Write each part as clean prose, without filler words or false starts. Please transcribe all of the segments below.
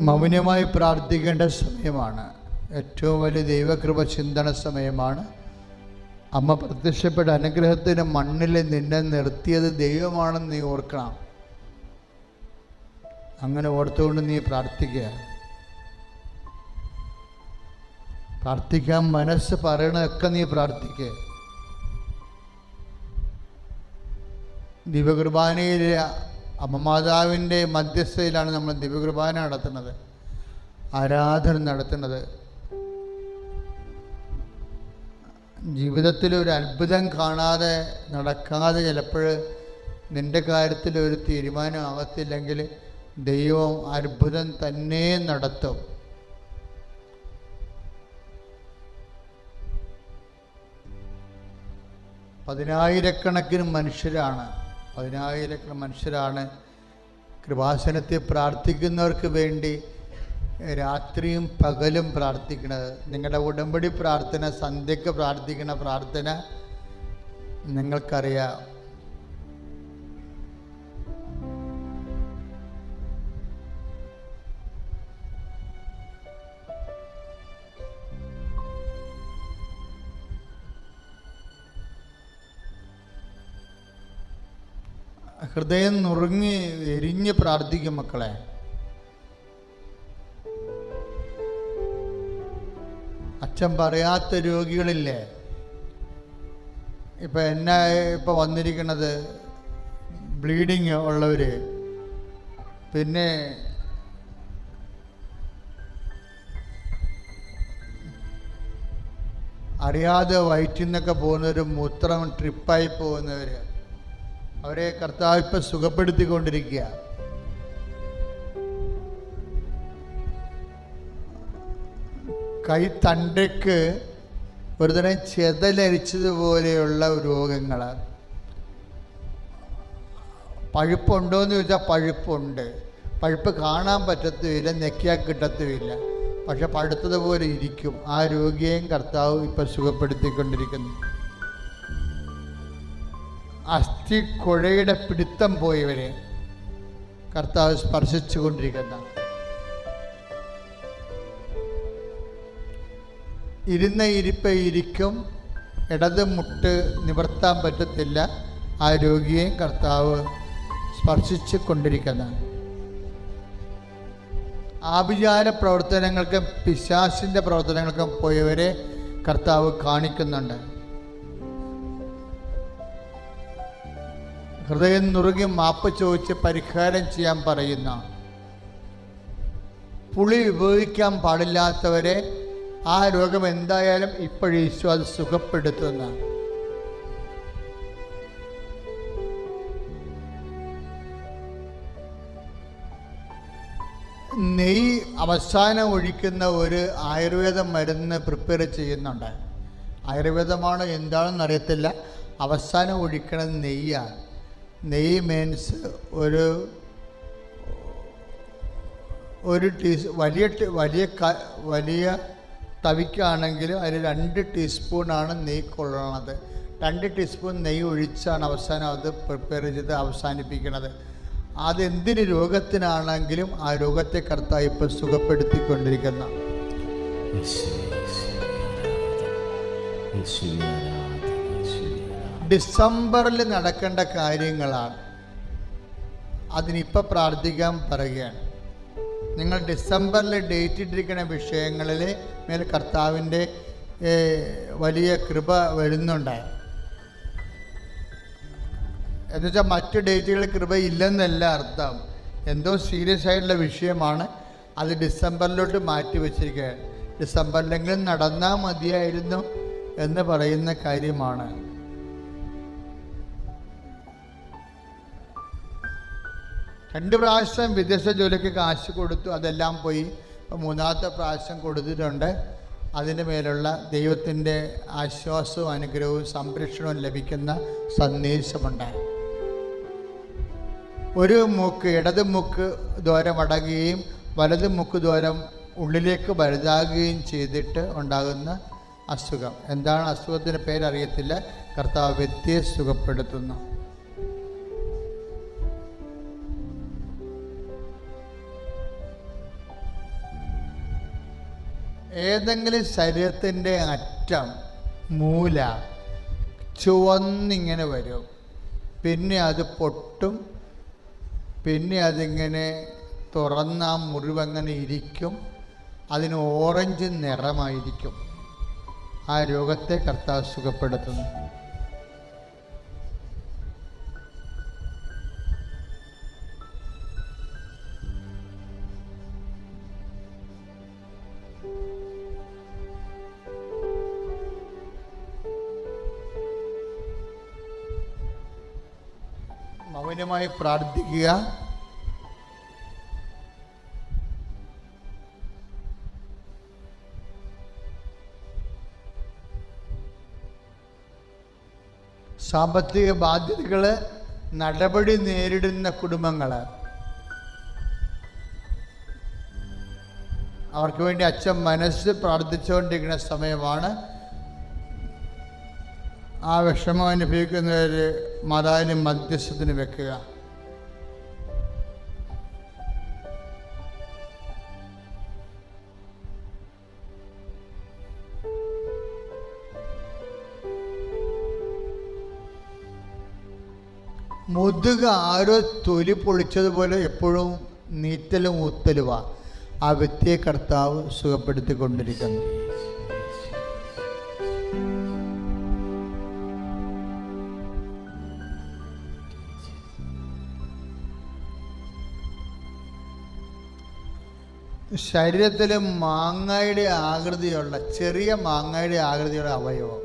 മൗനമായി പ്രാർത്ഥിക്കേണ്ട സമയമാണ്. ഏറ്റവും വലിയ ദൈവകൃപ ചിന്തന സമയമാണ്. അമ്മ പ്രത്യക്ഷപ്പെട്ട അനുഗ്രഹത്തിന് മണ്ണിൽ നിന്നെ നിർത്തിയത് ദൈവമാണെന്ന് നീ ഓർക്കണം. അങ്ങനെ ഓർത്തുകൊണ്ട് നീ പ്രാർത്ഥിക്കുക. പ്രാർത്ഥിക്കാൻ മനസ്സ് പറയണതൊക്കെ നീ പ്രാർത്ഥിക്കുക. ദിവ്യകുർബാനയിൽ അമ്മമാതാവിൻ്റെ മധ്യസ്ഥയിലാണ് നമ്മൾ ദിവ്യകുർബാന നടത്തുന്നത്, ആരാധന നടത്തുന്നത്. ജീവിതത്തിൽ ഒരു അത്ഭുതം കാണാതെ നടക്കാതെ ചിലപ്പോൾ നിൻ്റെ കാര്യത്തിൽ ഒരു തീരുമാനം ആകത്തില്ലെങ്കിൽ ദൈവം അത്ഭുതം തന്നെ നടത്തും. പതിനായിരക്കണക്കിന് മനുഷ്യരാണ് കൃപാസനത്തിൽ പ്രാർത്ഥിക്കുന്നവർക്ക് വേണ്ടി രാത്രിയും പകലും പ്രാർത്ഥിക്കുന്നത്. നിങ്ങളുടെ ഉടമ്പടി പ്രാർത്ഥന, സന്ധ്യക്ക് പ്രാർത്ഥിക്കുന്ന പ്രാർത്ഥന നിങ്ങൾക്കറിയാം. ഹൃദയം നുറുങ്ങി എരിഞ്ഞ് പ്രാർത്ഥിക്കും മക്കളെ. അച്ഛൻ പറയാത്ത രോഗികളില്ലേ? ഇപ്പം വന്നിരിക്കുന്നത് ബ്ലീഡിങ് ഉള്ളവർ, പിന്നെ അറിയാതെ വയറ്റിൽ നിന്നൊക്കെ പോകുന്നവർ, മൂത്രം ട്രിപ്പായി പോകുന്നവർ, അവരെ കർത്താവ് ഇപ്പം സുഖപ്പെടുത്തിക്കൊണ്ടിരിക്കുക. കൈത്തണ്ടയ്ക്ക് ഒരുതരം ചെതലരിച്ചതുപോലെയുള്ള രോഗങ്ങൾ. പഴുപ്പുണ്ടോയെന്ന് ചോദിച്ചാൽ പഴുപ്പുണ്ട്. പഴുപ്പ് കാണാൻ പറ്റത്തുമില്ല, നെക്കിയാൽ കിട്ടത്തുമില്ല, പക്ഷെ പഴുത്തതുപോലെ ഇരിക്കും. ആ രോഗിയെയും കർത്താവ് ഇപ്പം സുഖപ്പെടുത്തിക്കൊണ്ടിരിക്കുന്നു. അസ്ഥി കുഴയുടെ പിടുത്തം പോയവരെ കർത്താവ് സ്പർശിച്ചു കൊണ്ടിരിക്കുന്ന. ഇരുന്ന ഇരിപ്പ് ഇരിക്കും, ഇടത് മുട്ട് നിവർത്താൻ പറ്റത്തില്ല. ആ രോഗിയെ കർത്താവ് സ്പർശിച്ചു കൊണ്ടിരിക്കുന്ന. ആഭിചാര പ്രവർത്തനങ്ങൾക്കും പിശാചിൻ്റെ പ്രവർത്തനങ്ങൾക്കും പോയവരെ കർത്താവ് കാണിക്കുന്നുണ്ട്. ഹൃദയം നുറുങ്ങി മാപ്പ് ചോദിച്ച് പരിഹാരം ചെയ്യാൻ പറയുന്ന, പുളി ഉപയോഗിക്കാൻ പാടില്ലാത്തവരെ ആ രോഗം എന്തായാലും ഇപ്പോഴീശോ അത് സുഖപ്പെടുത്തുന്ന. നെയ്യ് അവസാനം ഒഴിക്കുന്ന ഒരു ആയുർവേദ മരുന്ന് പ്രിപ്പയർ ചെയ്യുന്നുണ്ട്. ആയുർവേദമാണോ എന്താണെന്ന് അറിയത്തില്ല. അവസാനം ഒഴിക്കണത് നെയ്യാണ്. നെയ്യ് മീൻസ് വലിയ തവിക്കാണെങ്കിൽ അതിൽ 2 ടീസ്പൂണാണ് നെയ്യ് കൊള്ളണത്. 2 ടീസ്പൂൺ നെയ്യ് ഒഴിച്ചാണ് അവസാനം അത് പ്രിപ്പയർ ചെയ്ത് അവസാനിപ്പിക്കുന്നത്. അതെന്തിന് രോഗത്തിനാണെങ്കിലും ആ രോഗത്തെ കർത്താവ് ഇപ്പോൾ സുഖപ്പെടുത്തിക്കൊണ്ടിരിക്കുന്ന. ഡിസംബറിൽ നടക്കേണ്ട കാര്യങ്ങളാണ്. അതിനിപ്പോൾ പ്രാർത്ഥിക്കാൻ പറയുകയാണ്. നിങ്ങൾ ഡിസംബറിൽ ഡേറ്റ് ഇട്ടിരിക്കുന്ന വിഷയങ്ങളിൽ മേൽ കർത്താവിൻ്റെ വലിയ കൃപ വരുന്നുണ്ട്. എന്നുവെച്ചാൽ മറ്റു ഡേറ്റുകളിൽ കൃപ ഇല്ലെന്നല്ല അർത്ഥം. എന്തോ സീരിയസ് ആയിട്ടുള്ള വിഷയമാണ്. അത് ഡിസംബറിലോട്ട് മാറ്റി വച്ചിരിക്കുകയാണ്. ഡിസംബറിലെങ്കിലും നടന്നാൽ മതിയായിരുന്നു എന്ന് പറയുന്ന കാര്യമാണ്. രണ്ട് പ്രാവശ്യം വിദേശ ജോലിക്ക് കാശ് കൊടുത്തു, അതെല്ലാം പോയി. ഇപ്പോൾ 3ാമത്തെ പ്രാവശ്യം കൊടുത്തിട്ടുണ്ട്. അതിൻ്റെ മേലുള്ള ദൈവത്തിൻ്റെ ആശ്വാസവും അനുഗ്രഹവും സംരക്ഷണവും ലഭിക്കുന്ന സന്ദേശമുണ്ട്. ഒരു മൂക്ക്, ഇടത് മൂക്ക് ദ്വാരം അടയുകയും വലത് മൂക്ക് ദ്വാരം ഉള്ളിലേക്ക് വലുതാകുകയും ചെയ്തിട്ട് ഉണ്ടാകുന്ന അസുഖം. എന്താണ് അസുഖത്തിൻ്റെ പേരറിയത്തില്ല. കർത്താവ് വ്യക്തിയെ സുഖപ്പെടുത്തുന്നു. ഏതെങ്കിലും ശരീരത്തിൻ്റെ അറ്റം മൂല ചുവന്നിങ്ങനെ വരും, പിന്നെ അത് പൊട്ടും, പിന്നെ അതിങ്ങനെ തുറന്ന ആ മുറിവങ്ങനെ ഇരിക്കും, അതിന് ഓറഞ്ച് നിറമായിരിക്കും. ആ രോഗത്തെ കർത്താവ് സുഖപ്പെടുത്തുന്നു. മൗനമായി പ്രാർത്ഥിക്കുക. സാമ്പത്തിക ബാധ്യതകൾ, നടപടി നേരിടുന്ന കുടുംബങ്ങൾ, അവർക്ക് വേണ്ടി അച്ഛൻ മനസ്സ് പ്രാർത്ഥിച്ചുകൊണ്ടിരിക്കുന്ന സമയമാണ്. ആ വിഷമം അനുഭവിക്കുന്നവർ മാതാവിന് മധ്യസ്ഥത്തിന് വെക്കുക. മുതുക ആരോ തൊലി പൊളിച്ചതുപോലെ എപ്പോഴും നീറ്റലും ഊത്തലുവാ. ആ വ്യക്തിയെ കർത്താവ് സുഖപ്പെടുത്തിക്കൊണ്ടിരിക്കുന്നു. ശരീരത്തിൽ മാങ്ങയുടെ ആകൃതിയുള്ള, ചെറിയ മാങ്ങയുടെ ആകൃതിയുള്ള അവയവം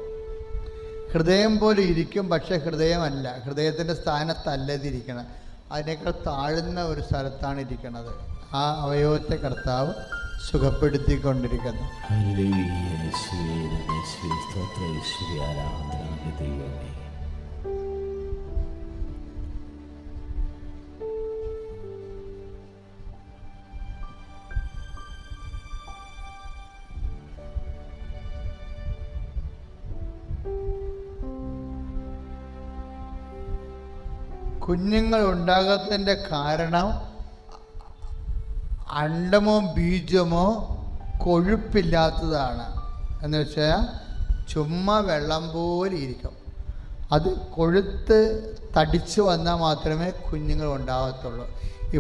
ഹൃദയം പോലെ ഇരിക്കും, പക്ഷെ ഹൃദയമല്ല, ഹൃദയത്തിൻ്റെ സ്ഥാനത്തല്ല ഇതിരിക്കണം, അതിനേക്കാൾ താഴ്ന്ന ഒരു സ്ഥലത്താണ് ഇരിക്കുന്നത്. ആ അവയവത്തെ കർത്താവ് സുഖപ്പെടുത്തിക്കൊണ്ടിരിക്കുന്നു. കുഞ്ഞുങ്ങൾ ഉണ്ടാകാത്തതിൻ്റെ കാരണം അണ്ടമോ ബീജമോ കൊഴുപ്പില്ലാത്തതാണ്. എന്ന് വെച്ചാൽ ചുമ്മാ വെള്ളം പോലെ ഇരിക്കും. അത് കൊഴുത്ത് തടിച്ചു വന്നാൽ മാത്രമേ കുഞ്ഞുങ്ങൾ ഉണ്ടാകത്തുള്ളൂ.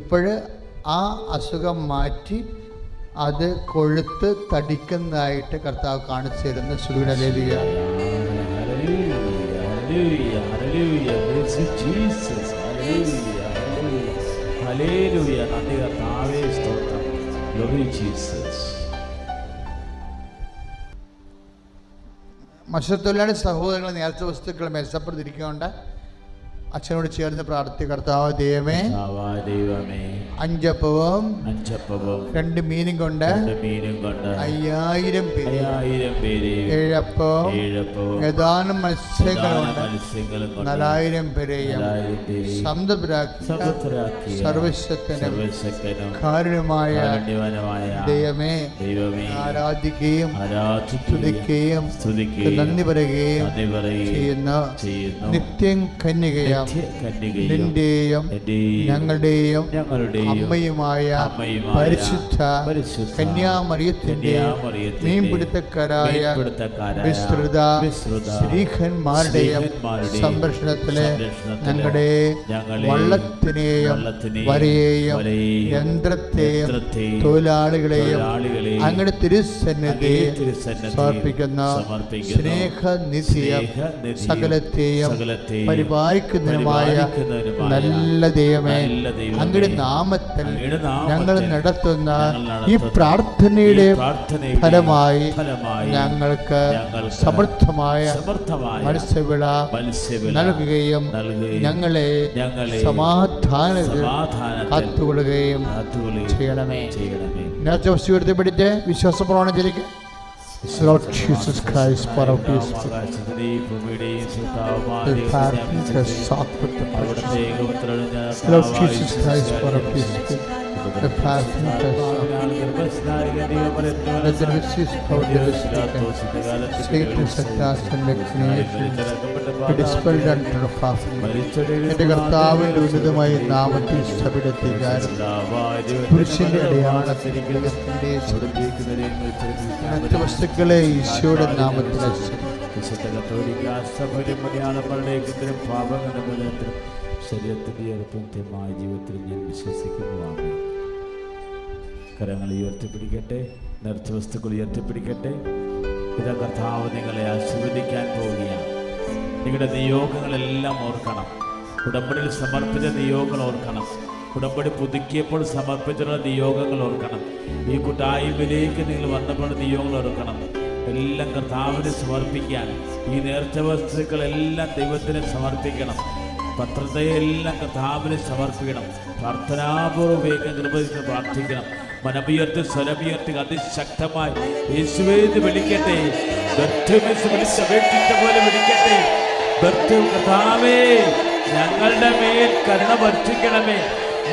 ഇപ്പോഴ് ആ അസുഖം മാറ്റി അത് കൊഴുത്ത് തടിക്കുന്നതായിട്ട് കർത്താവ് കാണിച്ചു തരുന്ന സുഖലലിയാണ്. മത്സ്യത്തൊഴിലാളി സഹോദരങ്ങൾ നേർച്ച വസ്തുക്കൾ മേശപ്പുറത്തിരിക്കുന്നുണ്ട്. അച്ഛനോട് ചേർന്ന് പ്രാർത്ഥി. കർത്താവ് ദൈവമേ, അഞ്ചപ്പവും 2 മീനും കൊണ്ട് 5000 പേര്, 7 അപ്പവും ഏതാനും മത്സ്യങ്ങളുണ്ട് 4000 പേരെയും സംതൃപ്തരാക്കി സർവശക്തനും കാരുണ്യമായ ദൈവമേ ആരാധിക്കുകയും സ്തുതിക്കുകയും നന്ദി പറയുകയും ചെയ്യുന്ന നിത്യം കന്യകയാ നിന്റെയും ഞങ്ങളുടെയും അമ്മയുമായ പരിശുദ്ധ കന്യാമറിയത്തിന്റെ മീൻപിടുത്തക്കാരായ വിസ്തൃത ശ്രീഖന്മാരുടെയും സംരക്ഷണത്തിലെ ഞങ്ങളുടെ വള്ളത്തിനെയും വരയെയും യന്ത്രത്തെയും തൊഴിലാളികളെയും അങ്ങയുടെ തിരുസന്നിധി സമർപ്പിക്കുന്ന സ്നേഹനിധിയും സകലത്തെയും പരിപാലിക്കുന്ന നല്ല ദൈവമേ, അങ്ങയുടെ നാമത്തിൽ ഞങ്ങൾ നടത്തുന്ന ഈ പ്രാർത്ഥനയുടെ ഫലമായി ഞങ്ങൾക്ക് സമൃദ്ധമായ മത്സ്യവിള നൽകുകയും ഞങ്ങളെ സമാധാനത്തിൽ കാത്തുകൊള്ളുകയും ചെയ്യണമേ. നേർച്ച വസ്തു എടുത്തുപിടിച്ച് വിശ്വാസപ്രമാണം ചൊല്ലിക്ക്. Lord Jesus Christ, for our peace, Lord Jesus Christ, for our peace, the fasting test let the disease of the Satan's attacks and machinations be dispelled under the fasting. എൻ്റെ കർത്താവിൻ്റെ ഉന്നതമായ നാമത്തിൽ സഭയെത്തിക്കാനും പുരുഷന്റെ അടയാളത്തിൻ്റെ വസ്തുക്കളെ ഈശോയുടെ നാമത്തിൽ ശരീരത്തിൻ്റെ എളുപ്പമായ ജീവിതത്തിൽ ഞാൻ വിശ്വസിക്കുന്നതാണ്. കരങ്ങൾ ഉയർത്തിപ്പിടിക്കട്ടെ, നേർച്ച വസ്തുക്കൾ ഉയർത്തിപ്പിടിക്കട്ടെ. ഇതാ കർത്താവ് നിങ്ങളെ ആശീർവദിക്കാൻ പോവുകയാണ്. നിങ്ങളുടെ നിയോഗങ്ങളെല്ലാം ഓർക്കണം. ഉടമ്പടിയിൽ സമർപ്പിച്ച നിയോഗങ്ങൾ ഓർക്കണം. ഉടമ്പടി പുതുക്കിയപ്പോൾ സമർപ്പിച്ചുള്ള നിയോഗങ്ങൾ ഓർക്കണം. ഈ കൂട്ടായ്മയിലേക്ക് നിങ്ങൾ വന്നപ്പോൾ നിയോഗങ്ങൾ ഓർക്കണം. എല്ലാം കർത്താവിന് സമർപ്പിക്കാൻ, ഈ നേർച്ച വസ്തുക്കളെല്ലാം ദൈവത്തിന് സമർപ്പിക്കണം. പത്രത്തെയെല്ലാം കർത്താവിന് സമർപ്പിക്കണം. പ്രാർത്ഥനാപൂർവ്വം വേഗം നിർവഹിച്ച് പ്രാർത്ഥിക്കണം. മനമുയർത്തി സ്വരമുയർത്തി അതിശക്തമായി യേശുവേന്ന് വിളിക്കട്ടെ. വിളിച്ച പോലെ വിളിക്കട്ടെ. കർത്താവേ, ഞങ്ങളുടെ മേൽ കരുണ വർഷിക്കണമേ.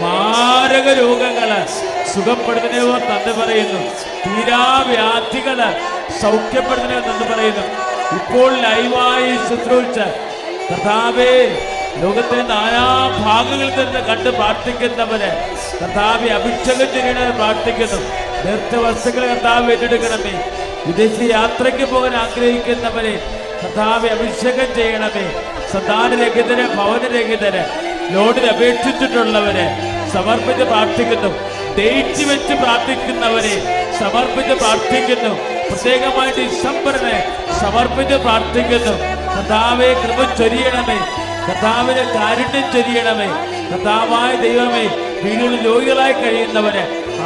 മാരക രോഗങ്ങള് സുഖപ്പെടുത്തുന്നവർ നന്ദി പറയുന്നു. തീരാവ്യാധികള് സൗഖ്യപ്പെടുത്തുന്നവർ നന്ദി പറയുന്നു. ഇപ്പോൾ ലൈവായി ശുശ്രൂഷ കർത്താവേ, ലോകത്തിന്റെ നാനാ ഭാഗങ്ങളിൽ നിന്ന് കണ്ട് പ്രാർത്ഥിക്കുന്നവരെ കർത്താവെ അഭിഷേകം ചെയ്യണമെന്ന് പ്രാർത്ഥിക്കുന്നു. നേർച്ച വസ്തുക്കളെ കർത്താവ് ഏറ്റെടുക്കണമേ. വിദേശ യാത്രയ്ക്ക് പോകാൻ ആഗ്രഹിക്കുന്നവരെ കർത്താവെ അഭിഷേകം ചെയ്യണമേ. സന്താനരഹിതരെ, ഭവനരഹിതരെ, ലോണിന് അപേക്ഷിച്ചിട്ടുള്ളവരെ സമർപ്പിച്ച് പ്രാർത്ഥിക്കുന്നു. ഡേറ്റ് വെച്ച് പ്രാർത്ഥിക്കുന്നവരെ സമർപ്പിച്ച് പ്രാർത്ഥിക്കുന്നു. പ്രത്യേകമായി ഡിസംബറിനെ സമർപ്പിച്ച് പ്രാർത്ഥിക്കുന്നു. കർത്താവെ കൃപ ചൊരിയണമേ. കർത്താവിനെ കാരുണ്യം ചൊരിയണമേ. കർത്താവായ ദൈവമേ, വീടുകളിൽ രോഗികളായി കഴിയുന്നവരെ,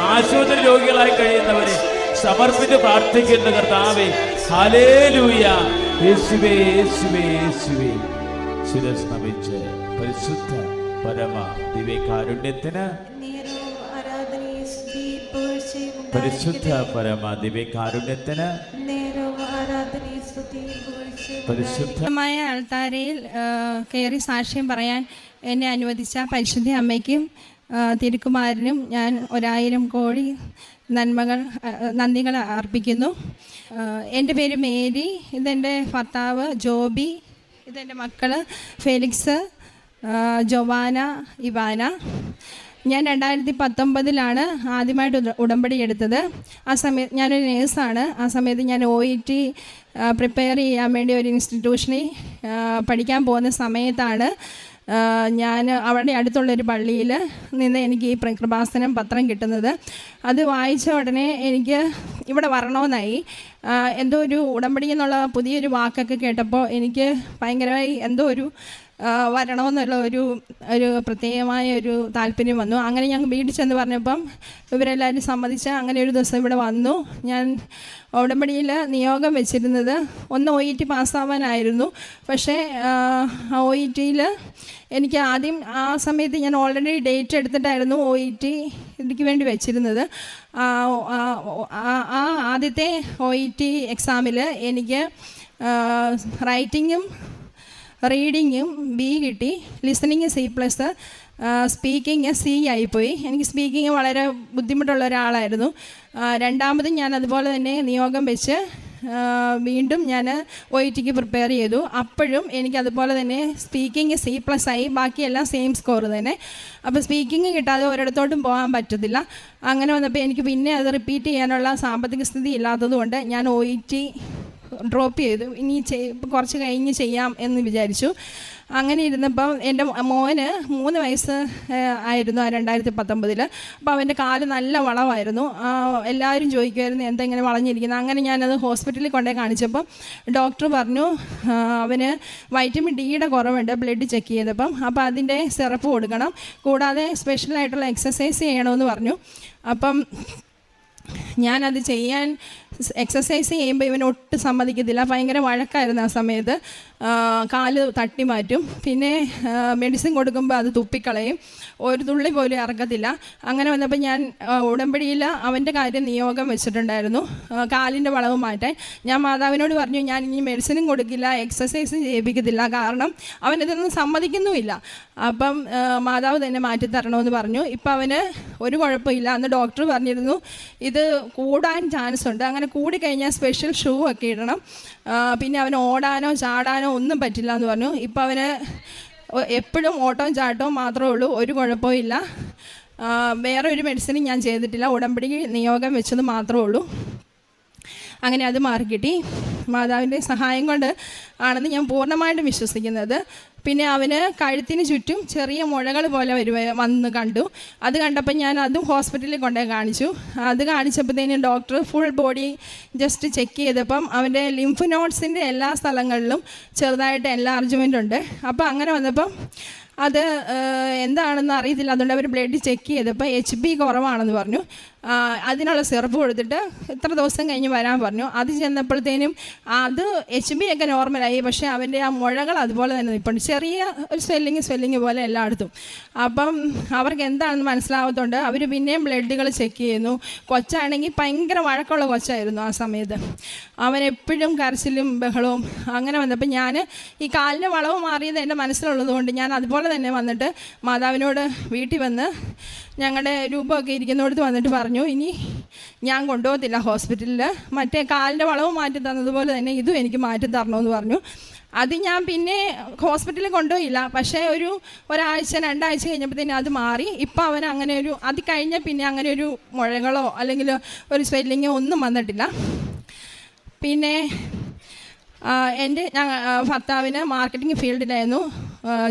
ആശുപത്രി രോഗികളായി കഴിയുന്നവരെ സമർപ്പിച്ച് പ്രാർത്ഥിക്കുന്നു. കർത്താവേ, ഹല്ലേലൂയ. യേശുവേ, യേശുവേ, യേശുവേ. ശിരസ് നമിച്ച് പരിശുദ്ധ പരമ ദിവ്യകാരുണ്യത്തിന്, പരിശുദ്ധ പരമ ദിവ്യകാരുണ്യത്തിന് പരിശുദ്ധമായ അൾത്താരയിൽ കയറി സാക്ഷ്യം പറയാൻ എന്നെ അനുവദിച്ച പരിശുദ്ധ അമ്മയ്ക്കും തിരുക്കുമാരനും ഞാൻ 1000 കോടി നന്ദികൾ അർപ്പിക്കുന്നു. എൻ്റെ പേര് മേരി, ഇതെൻ്റെ ഭർത്താവ് ജോബി, ഇതെൻ്റെ മക്കൾ ഫെലിക്സ്, ജൊവാന, ഇവാന. ഞാൻ 2019 ആദ്യമായിട്ട് ഉടമ്പടി എടുത്തത്. ആ സമയത്ത് ഞാനൊരു നേഴ്സാണ്. ആ സമയത്ത് ഞാൻ OET പ്രിപ്പയർ ചെയ്യാൻ വേണ്ടി ഒരു ഇൻസ്റ്റിറ്റ്യൂഷനിൽ പഠിക്കാൻ പോകുന്ന സമയത്താണ് ഞാൻ അവിടെ അടുത്തുള്ളൊരു പള്ളിയിൽ നിന്ന് എനിക്ക് ഈ കൃപാസനം പത്രം കിട്ടുന്നത്. അത് വായിച്ച ഉടനെ എനിക്ക് ഇവിടെ വരണമെന്നായി. എന്തോ ഒരു ഉടമ്പടി എന്നുള്ള പുതിയൊരു വാക്കൊക്കെ കേട്ടപ്പോൾ എനിക്ക് ഭയങ്കരമായി എന്തോ ഒരു വരണമെന്നുള്ള ഒരു പ്രത്യേകമായ ഒരു താല്പര്യം വന്നു. അങ്ങനെ ഞാൻ വീട്ടിൽ ചെന്ന് പറഞ്ഞപ്പം ഇവരെല്ലാവരും സമ്മതിച്ച് അങ്ങനെ ഒരു ദിവസം ഇവിടെ വന്നു. ഞാൻ ഉടമ്പടിയിൽ നിയോഗം വെച്ചിരുന്നത് ഒന്ന് OET പാസ്സാവാനായിരുന്നു. പക്ഷേ OETയിൽ എനിക്ക് ആദ്യം ആ സമയത്ത് ഞാൻ ഓൾറെഡി ഡേറ്റ് എടുത്തിട്ടായിരുന്നു OET ഇതിക്ക് വേണ്ടി വെച്ചിരുന്നത്. ആ ആദ്യത്തെ OET എക്സാമിൽ എനിക്ക് റൈറ്റിങ്ങും റീഡിങ്ങും B കിട്ടി, ലിസണിങ് C+, സ്പീക്കിങ് C ആയിപ്പോയി. എനിക്ക് സ്പീക്കിങ് വളരെ ബുദ്ധിമുട്ടുള്ള ഒരാളായിരുന്നു. രണ്ടാമതും ഞാൻ അതുപോലെ തന്നെ നിയോഗം വെച്ച് വീണ്ടും ഞാൻ OETക്ക് പ്രിപ്പയർ ചെയ്തു. അപ്പോഴും എനിക്കതുപോലെ തന്നെ സ്പീക്കിങ് C+ ആയി, ബാക്കിയെല്ലാം സെയിം സ്കോർ തന്നെ. അപ്പോൾ സ്പീക്കിങ് കിട്ടാതെ ഒരിടത്തോട്ടും പോകാൻ പറ്റത്തില്ല. അങ്ങനെ വന്നപ്പോൾ എനിക്ക് പിന്നെ അത് റിപ്പീറ്റ് ചെയ്യാനുള്ള സാമ്പത്തിക സ്ഥിതി ഇല്ലാത്തതുകൊണ്ട് ഞാൻ OET ഡ്രോപ്പ് ചെയ്തു. ഇനി കുറച്ച് കഴിഞ്ഞ് ചെയ്യാം എന്ന് വിചാരിച്ചു. അങ്ങനെ ഇരുന്നപ്പം എൻ്റെ മോന് 3 വയസ്സ് ആയിരുന്നു 2019. അപ്പോൾ അവൻ്റെ കാല് നല്ല വളവായിരുന്നു. എല്ലാവരും ചോദിക്കുമായിരുന്നു എന്തെങ്ങനെ വളഞ്ഞിരിക്കുന്നത്. അങ്ങനെ ഞാനത് ഹോസ്പിറ്റലിൽ കൊണ്ടുപോയി കാണിച്ചപ്പം ഡോക്ടർ പറഞ്ഞു അവന് വൈറ്റമിൻ ഡിയുടെ കുറവുണ്ട്, ബ്ലഡ് ചെക്ക് ചെയ്തപ്പം. അപ്പോൾ അതിൻ്റെ സിറപ്പ് കൊടുക്കണം, കൂടാതെ സ്പെഷ്യലായിട്ടുള്ള എക്സസൈസ് ചെയ്യണമെന്ന് പറഞ്ഞു. അപ്പം ഞാനത് ചെയ്യാൻ എക്സസൈസ് ചെയ്യുമ്പോൾ ഇവൻ ഒട്ടും സമ്മതിക്കത്തില്ല. ഭയങ്കര വഴക്കായിരുന്നു ആ സമയത്ത്. കാല് തട്ടി മാറ്റും, പിന്നെ മെഡിസിൻ കൊടുക്കുമ്പോൾ അത് തുപ്പിക്കളയും, ഒരു തുള്ളി പോലും ഇറക്കത്തില്ല. അങ്ങനെ വന്നപ്പോൾ ഞാൻ ഉടമ്പടിയിൽ അവൻ്റെ കാര്യം നിയോഗം വെച്ചിട്ടുണ്ടായിരുന്നു, കാലിൻ്റെ വളവ് മാറ്റാൻ. ഞാൻ മാതാവിനോട് പറഞ്ഞു, ഞാൻ ഇനി മെഡിസിനും കൊടുക്കില്ല, എക്സസൈസും ചെയ്യിപ്പിക്കത്തില്ല, കാരണം അവനിതൊന്നും സമ്മതിക്കുന്നുമില്ല. അപ്പം മാതാവ് തന്നെ മാറ്റിത്തരണമെന്ന് പറഞ്ഞു. ഇപ്പം അവന് ഒരു കുഴപ്പമില്ല. അന്ന് ഡോക്ടർ പറഞ്ഞിരുന്നു ഇത് കൂടാൻ ചാൻസ് ഉണ്ട്, അങ്ങനെ കൂടിക്കഴിഞ്ഞാൽ സ്പെഷ്യൽ ഷൂ ഒക്കെ ഇടണം, പിന്നെ അവന് ഓടാനോ ചാടാനോ ഒന്നും പറ്റില്ല എന്ന് പറഞ്ഞു. ഇപ്പം അവന് എപ്പോഴും ഓട്ടവും ചാട്ടവും മാത്രമേ ഉള്ളൂ, ഒരു കുഴപ്പവും ഇല്ല. വേറെ ഒരു മെഡിസിനും ഞാൻ ചെയ്തിട്ടില്ല, ഉടമ്പടി നിയോഗം വെച്ചത് മാത്രമേ ഉള്ളൂ. അങ്ങനെ അത് മാറിക്കിട്ടി. മാതാവിൻ്റെ സഹായം കൊണ്ട് ആണെന്ന് ഞാൻ പൂർണ്ണമായിട്ടും വിശ്വസിക്കുന്നത്. പിന്നെ അവന് കഴുത്തിന് ചുറ്റും ചെറിയ മുഴകൾ പോലെ വന്ന് കണ്ടു. അത് കണ്ടപ്പോൾ ഞാൻ അതും ഹോസ്പിറ്റലിൽ കൊണ്ടുപോയി കാണിച്ചു. അത് കാണിച്ചപ്പോഴത്തേനും doctor full body just check ചെയ്തപ്പം അവൻ്റെ ലിംഫ് നോഡ്സിൻ്റെ എല്ലാ സ്ഥലങ്ങളിലും ചെറുതായിട്ട് എൻലാർജ്മെൻ്റ് ഉണ്ട്. അപ്പോൾ അങ്ങനെ വന്നപ്പം അത് എന്താണെന്ന് അറിയത്തില്ല. അതുകൊണ്ട് അവർ ബ്ലഡ് ചെക്ക് ചെയ്തപ്പോൾ HB കുറവാണെന്ന് പറഞ്ഞു. അതിനുള്ള സിറപ്പ് കൊടുത്തിട്ട് ഇത്ര ദിവസം കഴിഞ്ഞ് വരാൻ പറഞ്ഞു. അത് ചെന്നപ്പോഴത്തേനും അത് HB ഒക്കെ നോർമലായി, പക്ഷേ അവൻ്റെ ആ മുഴകൾ അതുപോലെ തന്നെ നിൽപ്പുണ്ട്, ചെറിയ ഒരു സ്വെല്ലിങ് പോലെ എല്ലായിടത്തും. അപ്പം അവർക്ക് എന്താണെന്ന് മനസ്സിലാവാത്തതുകൊണ്ട് അവർ പിന്നെയും ബ്ലഡുകൾ ചെക്ക് ചെയ്യുന്നു. കൊച്ചാണെങ്കിൽ ഭയങ്കര വഴക്കമുള്ള കൊച്ചായിരുന്നു ആ സമയത്ത്. അവനെപ്പോഴും കരച്ചിലും ബഹളവും. അങ്ങനെ വന്നപ്പോൾ ഞാൻ ഈ കാലിൻ്റെ വളവ് മാറിയത് എൻ്റെ മനസ്സിലുള്ളത് കൊണ്ട് ഞാൻ അതുപോലെ തന്നെ വന്നിട്ട് മാതാവിനോട് വീട്ടിൽ വന്ന് ഞങ്ങളുടെ രൂപമൊക്കെ ഇരിക്കുന്നിടത്ത് വന്നിട്ട് പറഞ്ഞു, ഇനി ഞാൻ കൊണ്ടുപോകത്തില്ല ഹോസ്പിറ്റലിൽ, മറ്റേ കാലിൻ്റെ വളവ് മാറ്റി തന്നതുപോലെ തന്നെ ഇതും എനിക്ക് മാറ്റി തരണമെന്ന് പറഞ്ഞു. അത് ഞാൻ പിന്നെ ഹോസ്പിറ്റലിൽ കൊണ്ടുപോയില്ല, പക്ഷേ ഒരാഴ്ച 2 ആഴ്ച കഴിഞ്ഞപ്പോഴത്തേനും അത് മാറി. ഇപ്പം അവൻ അങ്ങനെ അത് കഴിഞ്ഞാൽ പിന്നെ അങ്ങനെ ഒരു മുഴകളോ അല്ലെങ്കിൽ ഒരു സ്വെല്ലിങ്ങോ ഒന്നും വന്നിട്ടില്ല. പിന്നെ എൻ്റെ ഭർത്താവിന് മാർക്കറ്റിംഗ് ഫീൽഡിലായിരുന്നു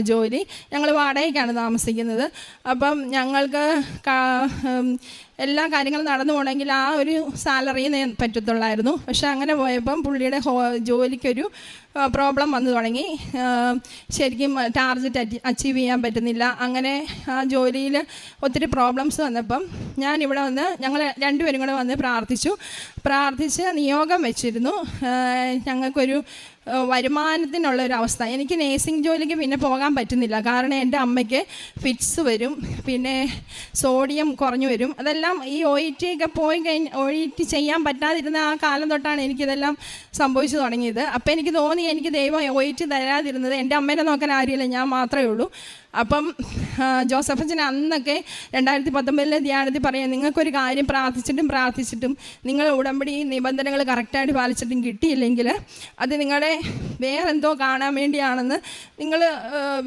ജോലി. ഞങ്ങൾ വാടകയ്ക്കാണ് താമസിക്കുന്നത്. അപ്പം ഞങ്ങൾക്ക് എല്ലാ കാര്യങ്ങളും നടന്നു പോകണമെങ്കിൽ ആ ഒരു സാലറിയെ പറ്റത്തുള്ളായിരുന്നു. പക്ഷെ അങ്ങനെ പോയപ്പം പുള്ളിയുടെ ജോലിക്കൊരു പ്രോബ്ലം വന്നു തുടങ്ങി. ശരിക്കും ടാർഗറ്റ് അച്ചീവ് ചെയ്യാൻ പറ്റുന്നില്ല. അങ്ങനെ ആ ജോലിയിൽ ഒത്തിരി പ്രോബ്ലംസ് വന്നപ്പം ഞാനിവിടെ വന്ന് ഞങ്ങൾ രണ്ടുപേരും കൂടെ വന്ന് പ്രാർത്ഥിച്ച് നിയോഗം വെച്ചിരുന്നു. ഞങ്ങൾക്കൊരു വരുമാനത്തിനുള്ളൊരവസ്ഥ. എനിക്ക് നേഴ്സിംഗ് ജോലിക്ക് പിന്നെ പോകാൻ പറ്റുന്നില്ല, കാരണം എൻ്റെ അമ്മയ്ക്ക് ഫിറ്റ്സ് വരും, പിന്നെ സോഡിയം കുറഞ്ഞു വരും. അതെല്ലാം ഈ OET ഒക്കെ പോയി കഴിഞ്ഞ് OET ചെയ്യാൻ പറ്റാതിരുന്ന ആ കാലം തൊട്ടാണ് എനിക്കിതെല്ലാം സംഭവിച്ചു തുടങ്ങിയത്. അപ്പോൾ എനിക്ക് തോന്നി എനിക്ക് ദൈവം OET തരാതിരുന്നത് എൻ്റെ അമ്മേനെ നോക്കാൻ ആരുമില്ല, ഞാൻ മാത്രമേ ഉള്ളൂ. അപ്പം ജോസഫച്ചൻ അന്നൊക്കെ 2019 ധ്യാനത്തിൽ പറയാം, നിങ്ങൾക്കൊരു കാര്യം പ്രാർത്ഥിച്ചിട്ടും നിങ്ങൾ ഉടമ്പടി നിബന്ധനകൾ കറക്റ്റായിട്ട് പാലിച്ചിട്ടും കിട്ടിയില്ലെങ്കിൽ അത് നിങ്ങളുടെ വേറെന്തോ കാണാൻ വേണ്ടിയാണെന്ന് നിങ്ങൾ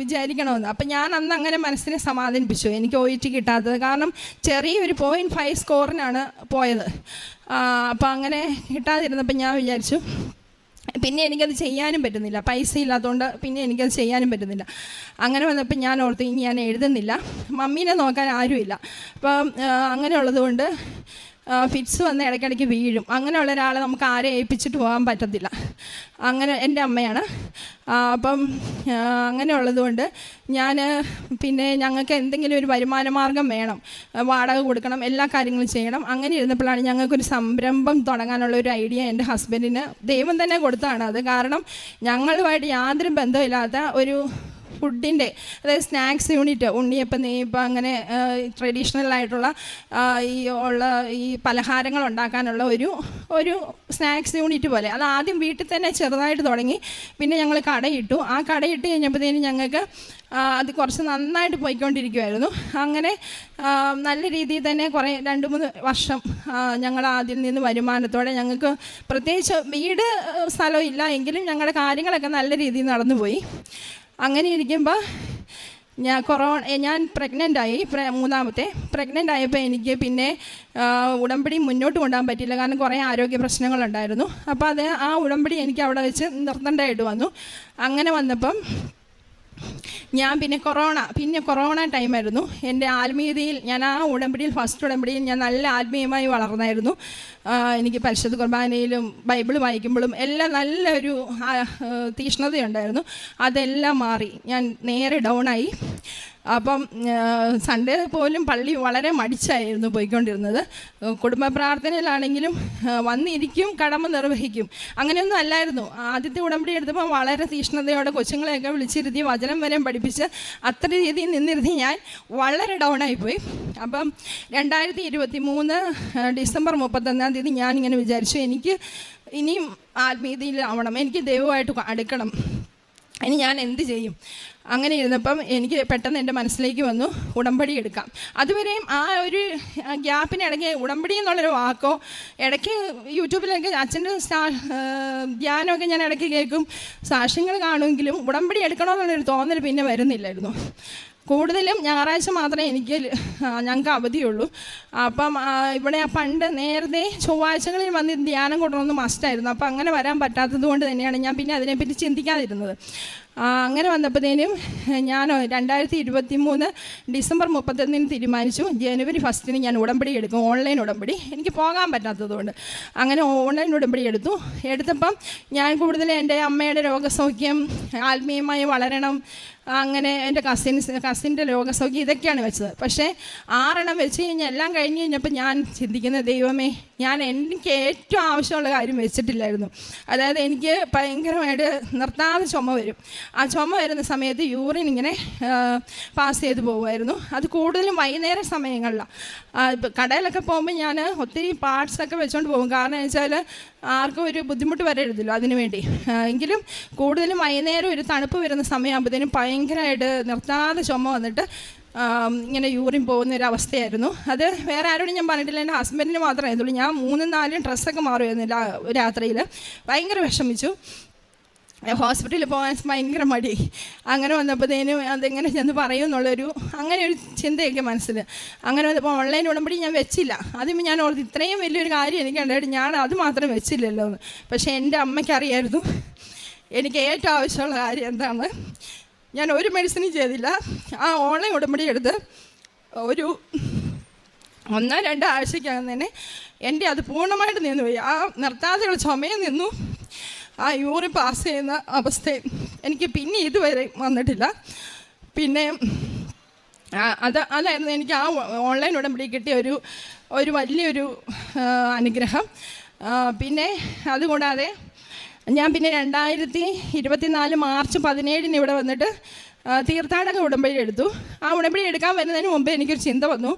വിചാരിക്കണമെന്ന്. അപ്പം ഞാൻ അന്ന് അങ്ങനെ മനസ്സിനെ സമാധാനിപ്പിച്ചു, എനിക്ക് OET കിട്ടാത്തത്. കാരണം ചെറിയൊരു 0.5 സ്കോറിനാണ് പോയത്. അപ്പം അങ്ങനെ കിട്ടാതിരുന്നപ്പോൾ ഞാൻ വിചാരിച്ചു പിന്നെ എനിക്കത് ചെയ്യാനും പറ്റുന്നില്ല, പൈസ ഇല്ലാത്തതുകൊണ്ട് പിന്നെ എനിക്കത് ചെയ്യാനും പറ്റുന്നില്ല. അങ്ങനെ വന്നപ്പോൾ ഞാൻ ഓർത്തു ഇനി ഞാൻ എഴുതുന്നില്ല, മമ്മീനെ നോക്കാൻ ആരുമില്ല. അപ്പം അങ്ങനെയുള്ളത് കൊണ്ട് ഫിറ്റ്സ് വന്ന് ഇടയ്ക്കിടയ്ക്ക് വീഴും. അങ്ങനെയുള്ള ഒരാളെ നമുക്ക് ആരെ ഏൽപ്പിച്ചിട്ട് പോകാൻ പറ്റത്തില്ല. അങ്ങനെ എൻ്റെ അമ്മയാണ്. അപ്പം അങ്ങനെയുള്ളത് കൊണ്ട് പിന്നെ ഞങ്ങൾക്ക് എന്തെങ്കിലും ഒരു വരുമാന മാർഗം വേണം, വാടക കൊടുക്കണം, എല്ലാ കാര്യങ്ങളും ചെയ്യണം. അങ്ങനെ ഇരുന്നപ്പോഴാണ് ഞങ്ങൾക്കൊരു സംരംഭം തുടങ്ങാനുള്ള ഒരു ഐഡിയ എൻ്റെ ഹസ്ബൻഡിന് ദൈവം തന്നെ കൊടുത്തതാണ് അത്. കാരണം ഞങ്ങളുമായിട്ട് യാതൊരു ബന്ധമില്ലാത്ത ഒരു ഫുഡിൻ്റെ, അതായത് സ്നാക്സ് യൂണിറ്റ്, ഉണ്ണിയപ്പം, നെയ്യപ്പം, അങ്ങനെ ട്രഡീഷണൽ ആയിട്ടുള്ള ഈ പലഹാരങ്ങൾ ഉണ്ടാക്കാനുള്ള ഒരു സ്നാക്സ് യൂണിറ്റ് പോലെ. അത് ആദ്യം വീട്ടിൽ തന്നെ ചെറുതായിട്ട് തുടങ്ങി, പിന്നെ ഞങ്ങൾ കടയിട്ടു. ആ കടയിട്ട് കഴിഞ്ഞപ്പോഴത്തേനും ഞങ്ങൾക്ക് അത് കുറച്ച് നന്നായിട്ട് പോയിക്കൊണ്ടിരിക്കുമായിരുന്നു. അങ്ങനെ നല്ല രീതിയിൽ തന്നെ 2-3 വർഷം ഞങ്ങൾ അതിൽ നിന്ന് വരുമാനത്തോടെ, ഞങ്ങൾക്ക് പ്രത്യേകിച്ച് വീട് സ്ഥലം ഇല്ല എങ്കിലും ഞങ്ങളുടെ കാര്യങ്ങളൊക്കെ നല്ല രീതിയിൽ നടന്നുപോയി. അങ്ങനെ ഇരിക്കുമ്പോൾ ഞാൻ പ്രഗ്നൻ്റായി, 3ാമത്തെ പ്രഗ്നൻ്റ് ആയപ്പോൾ എനിക്ക് പിന്നെ ഉടമ്പടി മുന്നോട്ട് കൊണ്ടുപോകാൻ പറ്റിയില്ല, കാരണം കുറേ ആരോഗ്യ പ്രശ്നങ്ങളുണ്ടായിരുന്നു. അപ്പോൾ ആ ഉടമ്പടി എനിക്ക് അവിടെ വെച്ച് നിർത്തേണ്ടതായിട്ട് വന്നു. അങ്ങനെ വന്നപ്പം ഞാൻ പിന്നെ കൊറോണ ടൈമായിരുന്നു. എൻ്റെ ആത്മീയതയിൽ ഞാൻ ആ ഉടമ്പടിയിൽ ഫസ്റ്റ് ഉടമ്പടിയിൽ ഞാൻ നല്ല ആത്മീയമായി വളർന്നായിരുന്നു. എനിക്ക് പരിശുദ്ധ കുർബാനയിലും ബൈബിൾ വായിക്കുമ്പോഴും എല്ലാം നല്ലൊരു തീഷ്ണതയുണ്ടായിരുന്നു. അതെല്ലാം മാറി ഞാൻ നേരെ ഡൗണായി. അപ്പം സൺഡേ പോലും പള്ളി വളരെ മടിച്ചായിരുന്നു പോയിക്കൊണ്ടിരുന്നത്. കുടുംബ പ്രാർത്ഥനയിലാണെങ്കിലും വന്നിരിക്കും, കടമ നിർവഹിക്കും, അങ്ങനെയൊന്നും അല്ലായിരുന്നു. ആദ്യത്തെ ഉടമ്പടി എടുത്തപ്പോൾ വളരെ തീഷ്ണതയോടെ കൊച്ചുങ്ങളെയൊക്കെ വിളിച്ചിരുത്തി വചനം വരെ പഠിപ്പിച്ച് അത്ര രീതിയിൽ നിന്നിരുത്തി ഞാൻ വളരെ ഡൗണായിപ്പോയി. അപ്പം 2023 ഡിസംബർ 31 ഞാനിങ്ങനെ വിചാരിച്ചു, എനിക്ക് ഇനിയും ആത്മീയതയിലാവണം, എനിക്ക് ദൈവമായിട്ട് അടുക്കണം, ഇനി ഞാൻ എന്ത് ചെയ്യും? അങ്ങനെ ഇരുന്നപ്പം എനിക്ക് പെട്ടെന്ന് എൻ്റെ മനസ്സിലേക്ക് വന്നു ഉടമ്പടി എടുക്കാം. അതുവരെയും ആ ഒരു ഗ്യാപ്പിനിടയ്ക്ക് ഉടമ്പടി എന്നുള്ളൊരു വാക്കോ, ഇടയ്ക്ക് യൂട്യൂബിലൊക്കെ അച്ഛൻ്റെ ധ്യാനമൊക്കെ ഞാൻ ഇടയ്ക്ക് കേൾക്കും, സാക്ഷ്യങ്ങൾ കാണുമെങ്കിലും ഉടമ്പടി എടുക്കണമെന്നുള്ളൊരു തോന്നൽ പിന്നെ വരുന്നില്ലായിരുന്നു. കൂടുതലും ഞായറാഴ്ച മാത്രമേ ഞങ്ങൾക്ക് അവധിയുള്ളൂ. അപ്പം ഇവിടെ പണ്ട് നേരത്തെ ചൊവ്വാഴ്ചകളിൽ വന്ന് ധ്യാനം കൊണ്ടുവന്ന് മസ്റ്റായിരുന്നു. അപ്പം അങ്ങനെ വരാൻ പറ്റാത്തത് കൊണ്ട് തന്നെയാണ് ഞാൻ പിന്നെ അതിനെപ്പറ്റി ചിന്തിക്കാതിരുന്നത്. അങ്ങനെ വന്നപ്പോഴത്തേനും ഞാൻ 2023 ഡിസംബർ 31 തീരുമാനിച്ചു, ജനുവരി 1 ഞാൻ ഉടമ്പടി എടുക്കും, ഓൺലൈൻ ഉടമ്പടി. എനിക്ക് പോകാൻ പറ്റാത്തതുകൊണ്ട് അങ്ങനെ ഓൺലൈൻ ഉടമ്പടി എടുത്തപ്പം ഞാൻ കൂടുതൽ എൻ്റെ അമ്മയുടെ രോഗസൗഖ്യം, ആത്മീയമായി വളരണം, അങ്ങനെ എൻ്റെ കസിൻ്റെ രോഗസൗഖ്യം ഇതൊക്കെയാണ് വെച്ചത്. പക്ഷേ 6 വെച്ച് കഴിഞ്ഞാൽ എല്ലാം കഴിഞ്ഞ് കഴിഞ്ഞപ്പോൾ ഞാൻ ചിന്തിക്കുന്ന, ദൈവമേ, ഞാൻ എനിക്ക് ഏറ്റവും ആവശ്യമുള്ള കാര്യം വെച്ചിട്ടില്ലായിരുന്നു. അതായത് എനിക്ക് ഭയങ്കരമായിട്ട് നിർത്താതെ ചുമ വരും. ആ ചുമ വരുന്ന സമയത്ത് യൂറിൻ ഇങ്ങനെ പാസ് ചെയ്ത് പോകുമായിരുന്നു. അത് കൂടുതലും വൈകുന്നേര സമയങ്ങളിലാണ്. കടയിലൊക്കെ പോകുമ്പോൾ ഞാൻ ഒത്തിരി പാർട്സൊക്കെ വെച്ചുകൊണ്ട് പോകും, കാരണം എന്ന് വെച്ചാൽ ആർക്കും ഒരു ബുദ്ധിമുട്ട് വരരുതല്ലോ അതിനു വേണ്ടി. എങ്കിലും കൂടുതലും വൈകുന്നേരം ഒരു തണുപ്പ് വരുന്ന സമയമാകുമ്പോഴത്തേനും ഭയങ്കരമായിട്ട് നിർത്താതെ ചുമ വന്നിട്ട് ഇങ്ങനെ യൂറിൻ പോകുന്നൊരവസ്ഥയായിരുന്നു. അത് വേറെ ആരോടും ഞാൻ പറഞ്ഞിട്ടില്ല, എൻ്റെ ഹസ്ബൻഡിന് മാത്രമേ ആയിരുന്നുള്ളൂ. ഞാൻ 3-4 ഡ്രസ്സൊക്കെ മാറുമായിരുന്നില്ല രാത്രിയിൽ. ഭയങ്കര വിഷമിച്ചു. ഹോസ്പിറ്റലിൽ പോകാൻ ഭയങ്കര മടി. അങ്ങനെ വന്നപ്പോഴത്തേനും അതെങ്ങനെ ചെന്ന് പറയും എന്നുള്ളൊരു അങ്ങനെ ഒരു ചിന്തയൊക്കെ മനസ്സിൽ. അങ്ങനെ വന്നപ്പോൾ ഓൺലൈൻ ഉടമ്പടി ഞാൻ വെച്ചില്ല. ആദ്യം ഞാൻ ഓർത്ത് ഇത്രയും വലിയൊരു കാര്യം എനിക്ക് ഉണ്ടായിട്ട് ഞാൻ അത് മാത്രം വെച്ചില്ലല്ലോ എന്ന്. പക്ഷേ എൻ്റെ അമ്മയ്ക്കറിയായിരുന്നു എനിക്ക് ഏറ്റവും ആവശ്യമുള്ള കാര്യം എന്താണെന്ന്. ഞാൻ ഒരു മെഡിസിനും ചെയ്തില്ല. ആ ഓൺലൈൻ ഉടമ്പടി എടുത്ത് ഒരു 1-2 ആഴ്ചയ്ക്കകം തന്നെ എൻ്റെ അത് പൂർണ്ണമായിട്ട് നിന്നുപോയി. ആ നിർത്താതെയുള്ള ചുമയും നിന്നു, ആ യൂറിൻ പാസ് ചെയ്യുന്ന അവസ്ഥയും എനിക്ക് പിന്നെ ഇതുവരെ വന്നിട്ടില്ല. പിന്നെ അതായിരുന്നു എനിക്ക് ആ ഓൺലൈൻ ഉടമ്പടി കിട്ടിയ ഒരു വലിയൊരു അനുഗ്രഹം. പിന്നെ അതുകൂടാതെ ഞാൻ പിന്നെ 2024 മാർച്ച് 17 ഇവിടെ വന്നിട്ട് തീർത്ഥാടക ഉടമ്പടി എടുത്തു. ആ ഉടമ്പടി എടുക്കാൻ വരുന്നതിന് മുമ്പ് എനിക്കൊരു ചിന്ത വന്നു.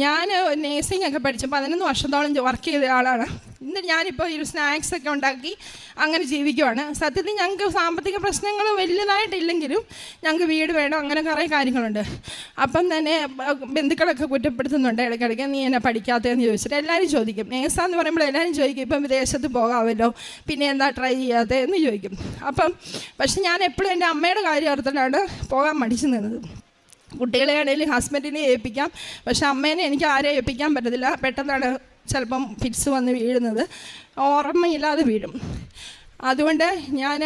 ഞാൻ നേഴ്സിംഗ് ഒക്കെ പഠിച്ചു 11 വർഷത്തോളം വർക്ക് ചെയ്ത ആളാണ്. ഇന്ന് ഞാനിപ്പോൾ ഒരു സ്നാക്സൊക്കെ ഉണ്ടാക്കി അങ്ങനെ ജീവിക്കുവാണ്. സത്യത്തിൽ ഞങ്ങൾക്ക് സാമ്പത്തിക പ്രശ്നങ്ങൾ വലുതായിട്ടില്ലെങ്കിലും ഞങ്ങൾക്ക് വീട് വേണം, അങ്ങനെ കുറേ കാര്യങ്ങളുണ്ട്. അപ്പം തന്നെ ബന്ധുക്കളൊക്കെ കുറ്റപ്പെടുത്തുന്നുണ്ട് ഇടയ്ക്കിടയ്ക്ക്, നീ എന്നെ പഠിക്കാത്തതെന്ന് ചോദിച്ചിട്ട് എല്ലാവരും ചോദിക്കും. നേഴ്സാന്ന് പറയുമ്പോൾ എല്ലാവരും ചോദിക്കും, ഇപ്പം വിദേശത്ത് പോകാമല്ലോ, പിന്നെ എന്താ ട്രൈ ചെയ്യാത്തതെന്ന് ചോദിക്കും. പക്ഷെ ഞാൻ എപ്പോഴും എൻ്റെ അമ്മയുടെ കാര്യം ഓർത്തിട്ടാണ് പോകാൻ മടിച്ചു നിന്നത്. കുട്ടികളെ ആണെങ്കിലും ഹസ്ബൻഡിനെ ഏൽപ്പിക്കാം, പക്ഷെ അമ്മേനെ എനിക്ക് ആരെ ഏൽപ്പിക്കാൻ പറ്റത്തില്ല. പെട്ടെന്നാണ് ചിലപ്പം ഫിറ്റ്സ് വന്ന് വീഴുന്നത്, ഓർമ്മയില്ലാതെ വീഴും. അതുകൊണ്ട് ഞാൻ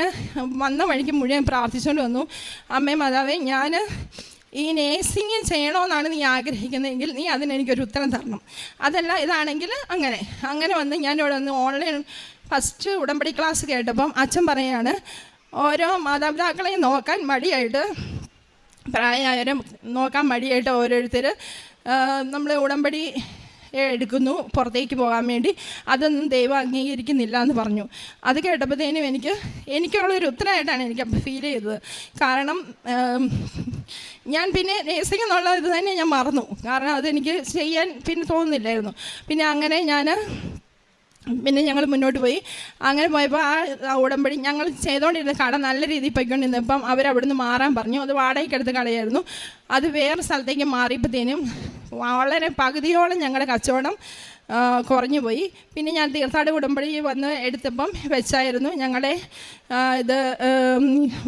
വന്ന വഴിക്ക് മുഴുവൻ പ്രാർത്ഥിച്ചുകൊണ്ട് വന്നു, അമ്മേ മാതാവേ, ഞാൻ ഈ നേഴ്സിംഗ് ചെയ്യണമെന്നാണ് നീ ആഗ്രഹിക്കുന്നതെങ്കിൽ നീ അതിനെനിക്കൊരു ഉത്തരം തരണം. അതല്ല ഇതാണെങ്കിൽ അങ്ങനെ വന്ന് ഞാനിവിടെ വന്ന് ഓൺലൈൻ ഫസ്റ്റ് ഉടമ്പടി ക്ലാസ് കേട്ടപ്പം അച്ഛൻ പറയുകയാണ്, ഓരോ മാതാപിതാക്കളെയും നോക്കാൻ മടിയായിട്ട്, പ്രായമായവരും നോക്കാൻ മടിയായിട്ട് ഓരോരുത്തർ നമ്മൾ ഉടമ്പടി എടുക്കുന്നു പുറത്തേക്ക് പോകാൻ വേണ്ടി, അതൊന്നും ദൈവം അംഗീകരിക്കുന്നില്ല എന്ന് പറഞ്ഞു. അത് കേട്ടപ്പോഴത്തേനും എനിക്കുള്ളൊരു ഉത്തരമായിട്ടാണ് എനിക്ക് ഫീൽ ചെയ്തത്. കാരണം ഞാൻ പിന്നെ നേഴ്സിംഗ് എന്നുള്ള ഇത് തന്നെ ഞാൻ മറന്നു, കാരണം അതെനിക്ക് ചെയ്യാൻ പിന്നെ തോന്നുന്നില്ലായിരുന്നു. പിന്നെ ഞങ്ങൾ മുന്നോട്ട് പോയി. അങ്ങനെ പോയപ്പോൾ ആ ഉടമ്പടി ഞങ്ങൾ ചെയ്തുകൊണ്ടിരുന്ന കട നല്ല രീതിയിൽ പോയിക്കൊണ്ടിരുന്നപ്പം അവരവിടുന്ന് മാറാൻ പറഞ്ഞു. അത് വാടകയ്ക്കെടുത്ത കടയായിരുന്നു. അത് വേറെ സ്ഥലത്തേക്ക് മാറിയപ്പോഴത്തേനും വളരെ പകുതിയോളം ഞങ്ങളുടെ കച്ചവടം കുറഞ്ഞു പോയി. പിന്നെ ഞാൻ തീർത്ഥാടക ഉടമ്പടി വന്ന് എടുത്തപ്പം വെച്ചായിരുന്നു ഞങ്ങളുടെ ഇത്